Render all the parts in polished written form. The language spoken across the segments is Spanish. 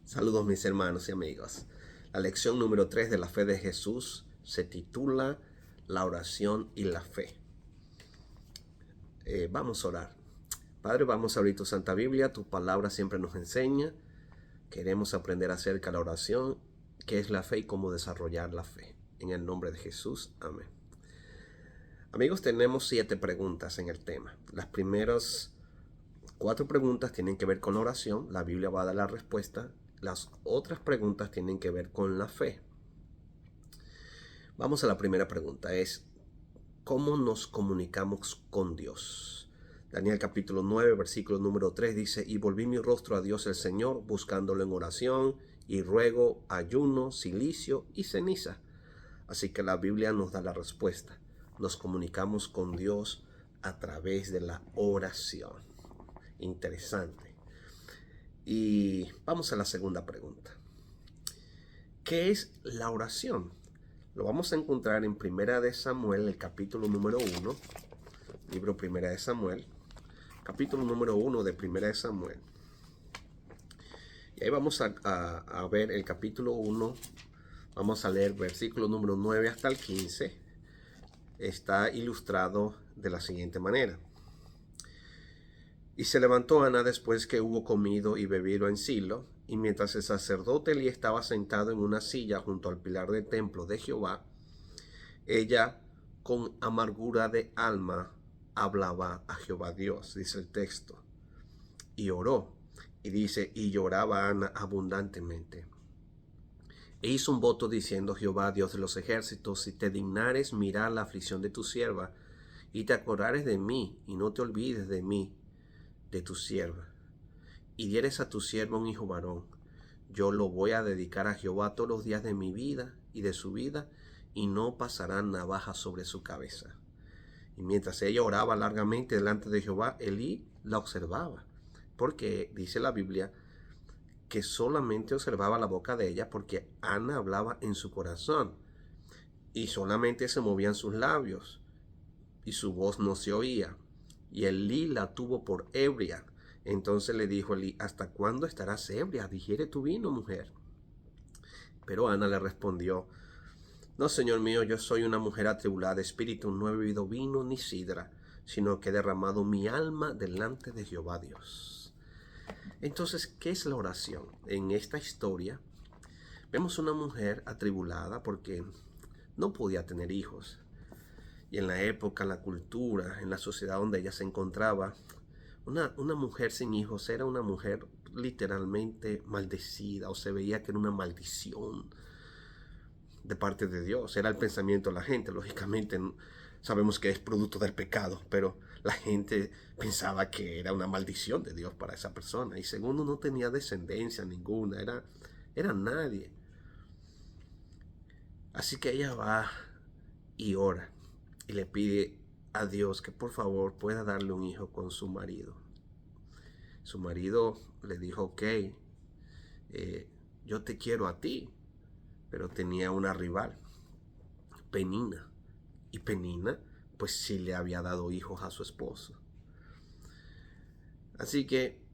Saludos mis hermanos y amigos. La lección número 3 de la fe de Jesús se titula La oración y la fe. Vamos a orar. Padre, vamos a abrir tu Santa Biblia, tu palabra siempre nos enseña. Queremos aprender acerca de la oración, qué es la fe y cómo desarrollar la fe. En el nombre de Jesús, amén. Amigos, tenemos 7 preguntas en el tema. Las primeras 4 preguntas tienen que ver con la oración. La Biblia va a dar la respuesta. Las otras preguntas tienen que ver con la fe. Vamos a la primera pregunta. Es ¿cómo nos comunicamos con Dios? Daniel capítulo 9, versículo número 3 dice: y volví mi rostro a Dios el Señor, buscándolo en oración y ruego, ayuno, cilicio y ceniza. Así que la Biblia nos da la respuesta. Nos comunicamos con Dios a través de la oración. Interesante. Y vamos a la segunda pregunta. ¿Qué es la oración? Lo vamos a encontrar en Primera de Samuel, el capítulo número 1. Libro Primera de Samuel. Capítulo número 1 de Primera de Samuel. Y ahí vamos a ver el capítulo 1. Vamos a leer versículo número 9 hasta el 15. Está ilustrado de la siguiente manera. Y se levantó Ana después que hubo comido y bebido en Silo, y mientras el sacerdote Elí estaba sentado en una silla junto al pilar del templo de Jehová, ella con amargura de alma hablaba a Jehová Dios, dice el texto, y oró, y dice, y lloraba Ana abundantemente. E hizo un voto diciendo: Jehová Dios de los ejércitos, si te dignares mirar la aflicción de tu sierva, y te acordares de mí, y no te olvides de mí, de tu sierva, y dieres a tu sierva un hijo varón, yo lo voy a dedicar a Jehová todos los días de mi vida y de su vida, y no pasará navaja sobre su cabeza. Y mientras ella oraba largamente delante de Jehová, Elí la observaba, porque dice la Biblia que solamente observaba la boca de ella, porque Ana hablaba en su corazón, y solamente se movían sus labios, y su voz no se oía. Y Elí la tuvo por ebria. Entonces le dijo Elí: ¿hasta cuándo estarás ebria? Digiere tu vino, mujer. Pero Ana le respondió: no, Señor mío, yo soy una mujer atribulada de espíritu, no he bebido vino ni sidra, sino que he derramado mi alma delante de Jehová Dios. Entonces, ¿qué es la oración? En esta historia vemos una mujer atribulada porque no podía tener hijos. Y en la época, la cultura, en la sociedad donde ella se encontraba, una mujer sin hijos era una mujer literalmente maldecida, o se veía que era una maldición de parte de Dios. Era el pensamiento de la gente. Lógicamente sabemos que es producto del pecado, pero la gente pensaba que era una maldición de Dios para esa persona. Y segundo, no tenía descendencia ninguna, era nadie. Así que ella va y ora y le pide a Dios que por favor pueda darle un hijo con su marido. Su marido le dijo: ok, yo te quiero a ti, pero tenía una rival, Penina. Y Penina pues sí le había dado hijos a su esposo. Así que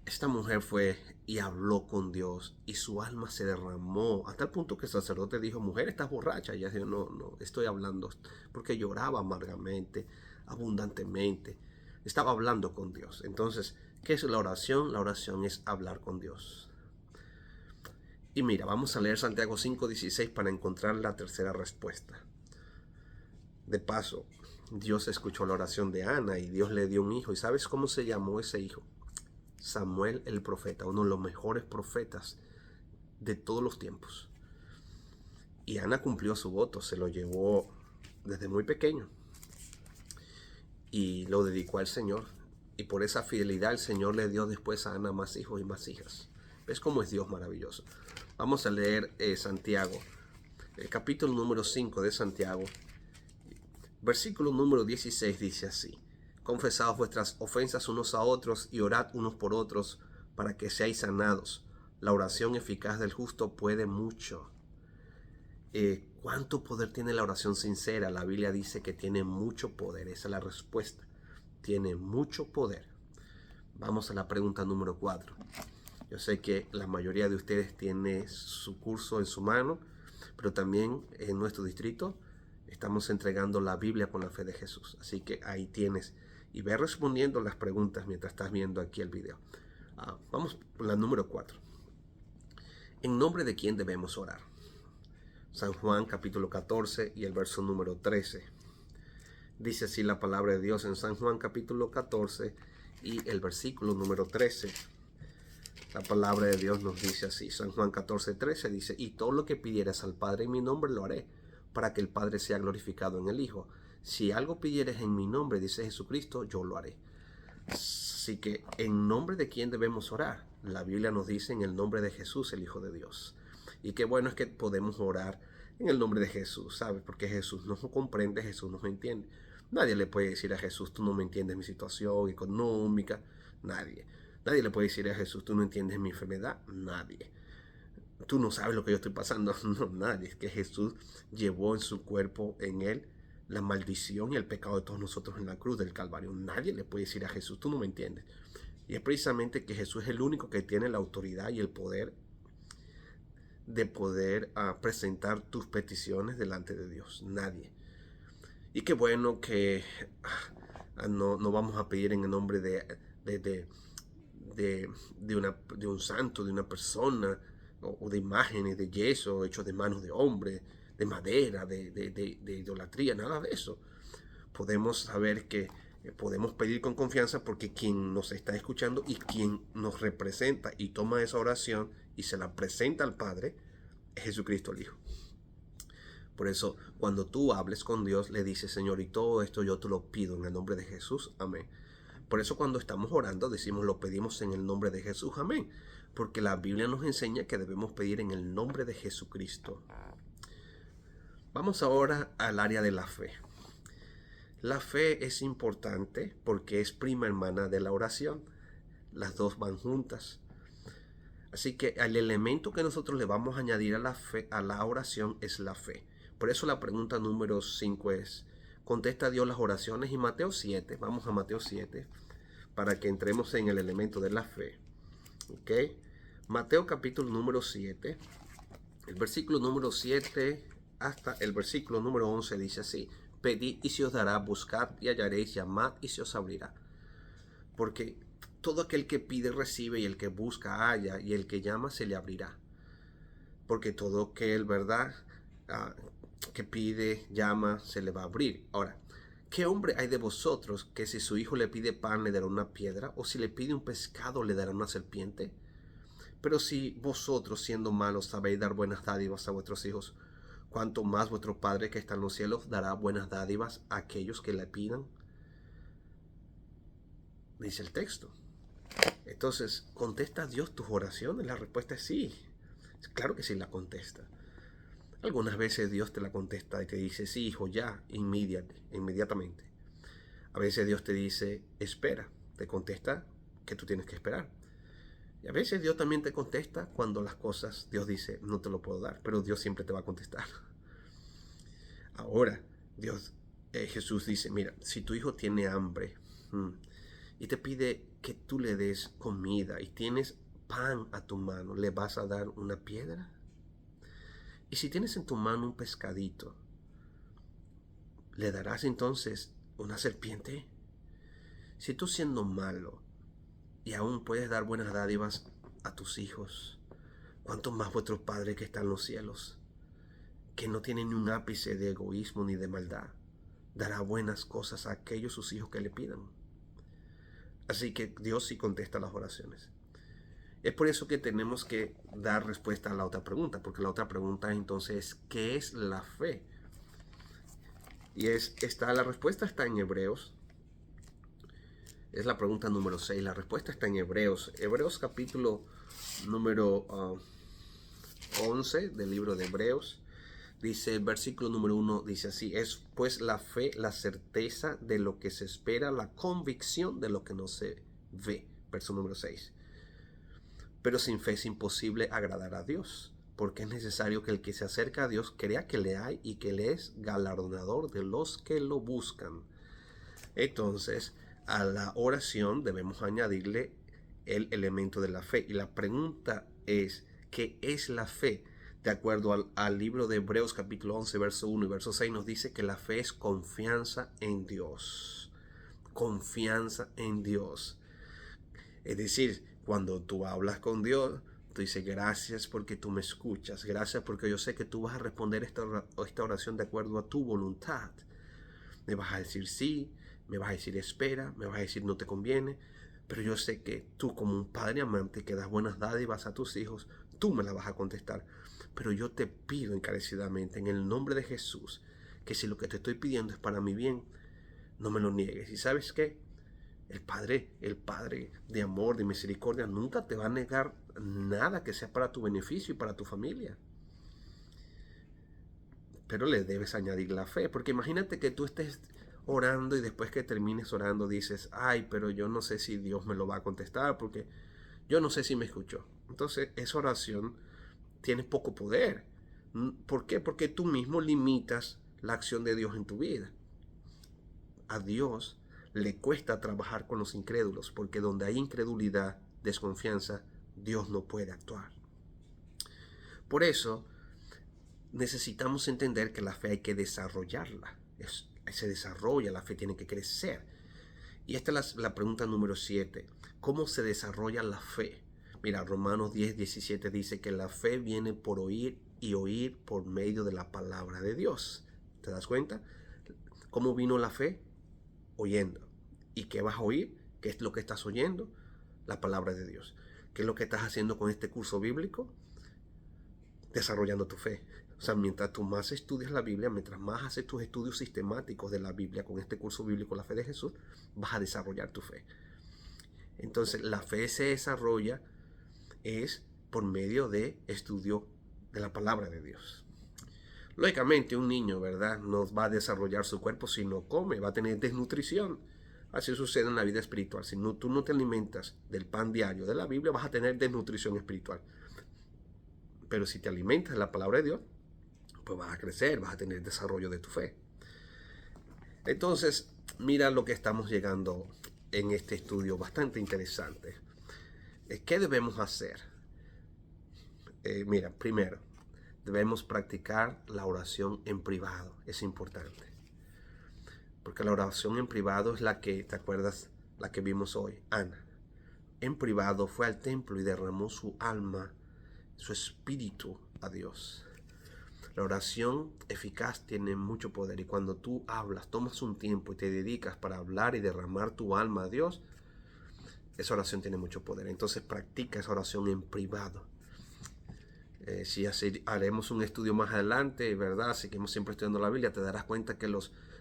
esta mujer fue y habló con Dios, y su alma se derramó hasta el punto que el sacerdote dijo: mujer, estás borracha. Y ella dijo: no, estoy hablando, porque lloraba amargamente, abundantemente. Estaba hablando con Dios. Entonces, ¿qué es la oración? La oración es hablar con Dios. Y mira, vamos a leer Santiago 5:16 para encontrar la tercera respuesta. De paso, Dios escuchó la oración de Ana y Dios le dio un hijo. ¿Y sabes cómo se llamó ese hijo? Samuel el profeta, uno de los mejores profetas de todos los tiempos. Y Ana cumplió su voto, se lo llevó desde muy pequeño y lo dedicó al Señor. Y por esa fidelidad el Señor le dio después a Ana más hijos y más hijas. ¿Ves cómo es Dios maravilloso? Vamos a leer Santiago, el capítulo número 5 de Santiago. Versículo número 16 dice así: confesaos vuestras ofensas unos a otros y orad unos por otros para que seáis sanados. La oración eficaz del justo puede mucho. ¿Cuánto poder tiene la oración sincera? La Biblia dice que tiene mucho poder. Esa es la respuesta. Tiene mucho poder. Vamos a la pregunta número 4. Yo sé que la mayoría de ustedes tiene su curso en su mano, pero también en nuestro distrito estamos entregando la Biblia con la fe de Jesús. Así que ahí tienes. Y ve respondiendo las preguntas mientras estás viendo aquí el video. Vamos por la número 4. ¿En nombre de quién debemos orar? San Juan capítulo 14 y el verso número 13. Dice así la palabra de Dios en San Juan capítulo 14 y el versículo número 13. La palabra de Dios nos dice así. San Juan 14:13 dice: y todo lo que pidieras al Padre en mi nombre lo haré, para que el Padre sea glorificado en el Hijo. Si algo pidieres en mi nombre, dice Jesucristo, yo lo haré. Así que, ¿en nombre de quién debemos orar? La Biblia nos dice en el nombre de Jesús, el Hijo de Dios. Y qué bueno es que podemos orar en el nombre de Jesús, ¿sabes? Porque Jesús nos comprende, Jesús nos entiende. Nadie le puede decir a Jesús: tú no me entiendes mi situación económica. Nadie. Nadie le puede decir a Jesús: tú no entiendes mi enfermedad. Nadie. Tú no sabes lo que yo estoy pasando. No, nadie. Es que Jesús llevó en su cuerpo, en él, la maldición y el pecado de todos nosotros en la cruz del Calvario. Nadie le puede decir a Jesús: tú no me entiendes. Y es precisamente que Jesús es el único que tiene la autoridad y el poder de poder presentar tus peticiones delante de Dios. Nadie. Y qué bueno que no vamos a pedir en el nombre de un santo, de una persona, o de imágenes de yeso hechos de manos de hombre, de madera, de idolatría, nada de eso. Podemos saber que podemos pedir con confianza, porque quien nos está escuchando y quien nos representa y toma esa oración y se la presenta al Padre es Jesucristo el Hijo. Por eso, cuando tú hables con Dios, le dices: Señor, y todo esto yo te lo pido en el nombre de Jesús, amén. Por eso cuando estamos orando decimos: lo pedimos en el nombre de Jesús, amén. Porque la Biblia nos enseña que debemos pedir en el nombre de Jesucristo. Vamos ahora al área de la fe. La fe es importante porque es prima hermana de la oración. Las dos van juntas. Así que el elemento que nosotros le vamos a añadir a la fe, a la oración, es la fe. Por eso la pregunta número 5 es: ¿contesta Dios las oraciones? Y Mateo 7, vamos a Mateo 7, para que entremos en el elemento de la fe. ¿Ok? Mateo capítulo número 7, el versículo número 7 hasta el versículo número 11 dice así: pedid y se os dará, buscad y hallaréis, llamad y se os abrirá. Porque todo aquel que pide recibe, y el que busca halla, y el que llama se le abrirá. Porque todo aquel, ¿verdad?, que pide, llama, se le va a abrir. Ahora, ¿qué hombre hay de vosotros que si su hijo le pide pan le dará una piedra? ¿O si le pide un pescado le dará una serpiente? Pero si vosotros, siendo malos, sabéis dar buenas dádivas a vuestros hijos, ¿cuánto más vuestro Padre que está en los cielos dará buenas dádivas a aquellos que le pidan? Dice el texto. Entonces, ¿contesta Dios tus oraciones? La respuesta es sí. Claro que sí la contesta. Algunas veces Dios te la contesta y te dice: sí, hijo, ya, inmediatamente. A veces Dios te dice: espera, te contesta que tú tienes que esperar. Y a veces Dios también te contesta cuando las cosas, Dios dice: no te lo puedo dar, pero Dios siempre te va a contestar. Ahora, Jesús dice: mira, si tu hijo tiene hambre y te pide que tú le des comida y tienes pan a tu mano, ¿le vas a dar una piedra? Y si tienes en tu mano un pescadito, ¿le darás entonces una serpiente? Si tú, siendo malo y aún puedes dar buenas dádivas a tus hijos, ¿cuánto más vuestro Padre que está en los cielos, que no tiene ni un ápice de egoísmo ni de maldad, dará buenas cosas a aquellos sus hijos que le pidan? Así que Dios sí contesta las oraciones. Es por eso que tenemos que dar respuesta a la otra pregunta, porque la otra pregunta entonces: ¿qué es la fe? Y la respuesta está en Hebreos. Es la pregunta número 6. La respuesta está en Hebreos. Hebreos capítulo número 11 del libro de Hebreos. Dice el versículo número 1, dice así: es pues la fe la certeza de lo que se espera, la convicción de lo que no se ve. Verso número 6. Pero sin fe es imposible agradar a Dios, porque es necesario que el que se acerca a Dios crea que le hay y que Él es galardonador de los que lo buscan. Entonces, a la oración debemos añadirle el elemento de la fe. Y la pregunta es, ¿qué es la fe? De acuerdo al libro de Hebreos capítulo 11, verso 1 y verso 6 nos dice que la fe es confianza en Dios. Confianza en Dios. Es decir, cuando tú hablas con Dios, tú dices, gracias porque tú me escuchas, gracias porque yo sé que tú vas a responder esta oración de acuerdo a tu voluntad. Me vas a decir sí, me vas a decir espera, me vas a decir no te conviene, pero yo sé que tú como un padre amante que das buenas dádivas a tus hijos, tú me la vas a contestar. Pero yo te pido encarecidamente en el nombre de Jesús que si lo que te estoy pidiendo es para mi bien, no me lo niegues. ¿Y sabes qué? El Padre de amor, de misericordia, nunca te va a negar nada que sea para tu beneficio y para tu familia. Pero le debes añadir la fe, porque imagínate que tú estés orando y después que termines orando dices, ay, pero yo no sé si Dios me lo va a contestar, porque yo no sé si me escuchó. Entonces esa oración tiene poco poder. ¿Por qué? Porque tú mismo limitas la acción de Dios en tu vida. A Dios le cuesta trabajar con los incrédulos, porque donde hay incredulidad, desconfianza, Dios no puede actuar. Por eso necesitamos entender que la fe hay que desarrollarla. Se desarrolla, la fe tiene que crecer. Y esta es la pregunta número 7. ¿Cómo se desarrolla la fe? Mira, Romanos 10:17 dice que la fe viene por oír y oír por medio de la palabra de Dios. ¿Te das cuenta? ¿Cómo vino la fe? Oyendo. ¿Y qué vas a oír? ¿Qué es lo que estás oyendo? La palabra de Dios. ¿Qué es lo que estás haciendo con este curso bíblico? Desarrollando tu fe. O sea, mientras tú más estudias la Biblia, mientras más haces tus estudios sistemáticos de la Biblia con este curso bíblico, la fe de Jesús, vas a desarrollar tu fe. Entonces, la fe se desarrolla es por medio de estudio de la palabra de Dios. Lógicamente, un niño, ¿verdad?, no va a desarrollar su cuerpo si no come, va a tener desnutrición. Así sucede en la vida espiritual. Si tú no te alimentas del pan diario de la Biblia, vas a tener desnutrición espiritual. Pero si te alimentas de la palabra de Dios, pues vas a crecer, vas a tener desarrollo de tu fe. Entonces, mira lo que estamos llegando en este estudio bastante interesante. ¿Qué debemos hacer? Mira, primero, debemos practicar la oración en privado. Es importante. Porque la oración en privado es la que, ¿te acuerdas? La que vimos hoy, Ana. En privado fue al templo y derramó su alma, su espíritu a Dios. La oración eficaz tiene mucho poder y cuando tú hablas, tomas un tiempo y te dedicas para hablar y derramar tu alma a Dios, esa oración tiene mucho poder. Entonces practica esa oración en privado. Si haremos un estudio más adelante, ¿verdad? Seguimos siempre estudiando la Biblia, te darás cuenta que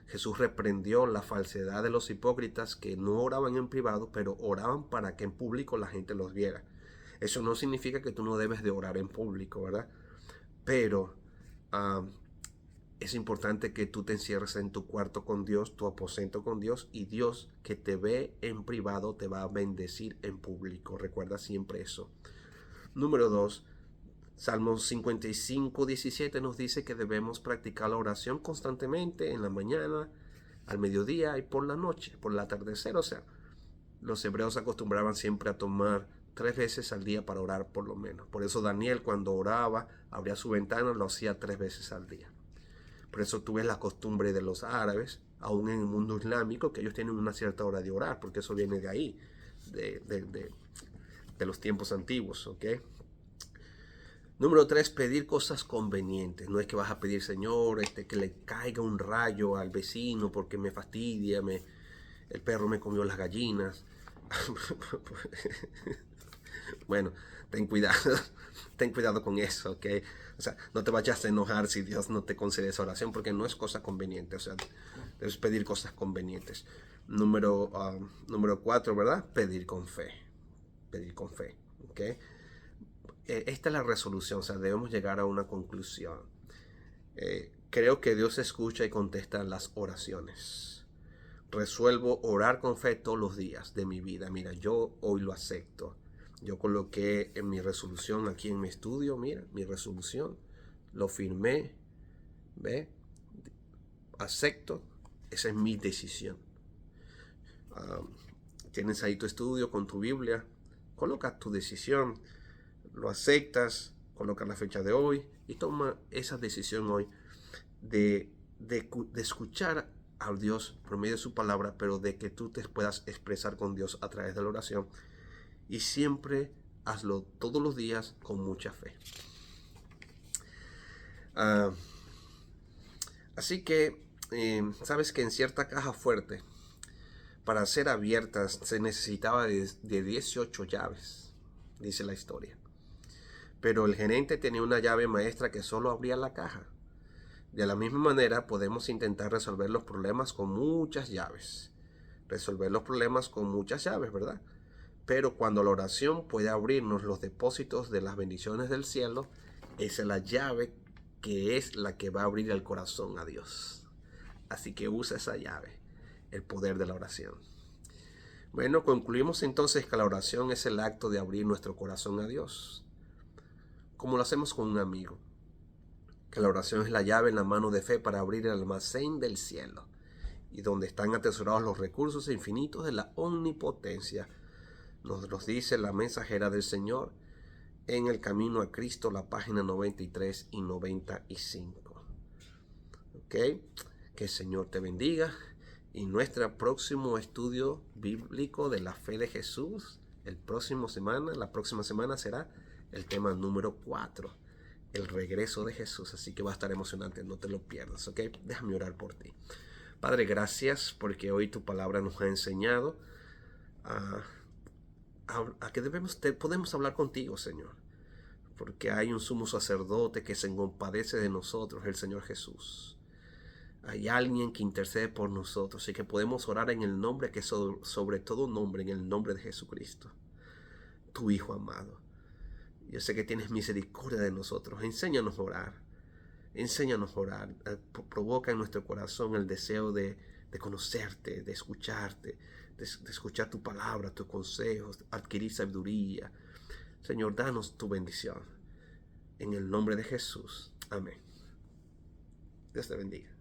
Jesús reprendió la falsedad de los hipócritas que no oraban en privado, pero oraban para que en público la gente los viera. Eso no significa que tú no debes de orar en público, ¿verdad? Pero es importante que tú te encierres en tu cuarto con Dios, tu aposento con Dios, y Dios que te ve en privado te va a bendecir en público. Recuerda siempre eso. Número 2. Salmos 55:17 nos dice que debemos practicar la oración constantemente en la mañana, al mediodía y por la noche, por el atardecer. O sea, los hebreos acostumbraban siempre a tomar 3 veces al día para orar por lo menos. Por eso Daniel cuando oraba, abría su ventana, lo hacía 3 veces al día. Por eso tú ves la costumbre de los árabes, aún en el mundo islámico, que ellos tienen una cierta hora de orar, porque eso viene de ahí, de los tiempos antiguos, ¿ok? Número 3, pedir cosas convenientes. No es que vas a pedir, Señor, que le caiga un rayo al vecino porque me fastidia, el perro me comió las gallinas. Bueno, ten cuidado, ten cuidado con eso, ¿ok? O sea, no te vayas a enojar si Dios no te concede esa oración porque no es cosa conveniente. O sea, debes pedir cosas convenientes. Número 4, ¿verdad? Pedir con fe. Pedir con fe, ¿ok? Esta es la resolución, o sea, debemos llegar a una conclusión. Creo que Dios escucha y contesta las oraciones. Resuelvo orar con fe todos los días de mi vida. Mira, yo hoy lo acepto. Yo coloqué en mi resolución aquí en mi estudio, mira, mi resolución. Lo firmé, ¿ve? Acepto. Esa es mi decisión. Tienes ahí tu estudio con tu Biblia. coloca tu decisión, lo aceptas, coloca la fecha de hoy y toma esa decisión hoy de escuchar a Dios por medio de su palabra, pero de que tú te puedas expresar con Dios a través de la oración. Y siempre hazlo todos los días con mucha fe. Así que, sabes que en cierta caja fuerte, para ser abiertas, se necesitaba de 18 llaves, dice la historia. Pero el gerente tenía una llave maestra que solo abría la caja. De la misma manera, podemos intentar resolver los problemas con muchas llaves. Resolver los problemas con muchas llaves, ¿verdad? Pero cuando la oración puede abrirnos los depósitos de las bendiciones del cielo, esa es la llave que es la que va a abrir el corazón a Dios. Así que usa esa llave, el poder de la oración. Bueno, concluimos entonces que la oración es el acto de abrir nuestro corazón a Dios, como lo hacemos con un amigo. Que la oración es la llave en la mano de fe para abrir el almacén del cielo, y donde están atesorados los recursos infinitos de la omnipotencia. Nos los dice la mensajera del Señor en El Camino a Cristo, la página 93 y 95. ¿Ok? Que el Señor te bendiga. Y nuestro próximo estudio bíblico de la fe de Jesús, la próxima semana será el tema número 4, el regreso de Jesús. Así que va a estar emocionante, no te lo pierdas, ¿ok? Déjame orar por ti. Padre, gracias porque hoy tu palabra nos ha enseñado a que podemos hablar contigo, Señor. Porque hay un sumo sacerdote que se compadece de nosotros, el Señor Jesús. Hay alguien que intercede por nosotros y que podemos orar en el nombre que sobre todo nombre, en el nombre de Jesucristo, tu Hijo amado. Yo sé que tienes misericordia de nosotros. Enséñanos a orar. Enséñanos a orar. Provoca en nuestro corazón el deseo de conocerte, de escucharte, de escuchar tu palabra, tus consejos, adquirir sabiduría. Señor, danos tu bendición. En el nombre de Jesús. Amén. Dios te bendiga.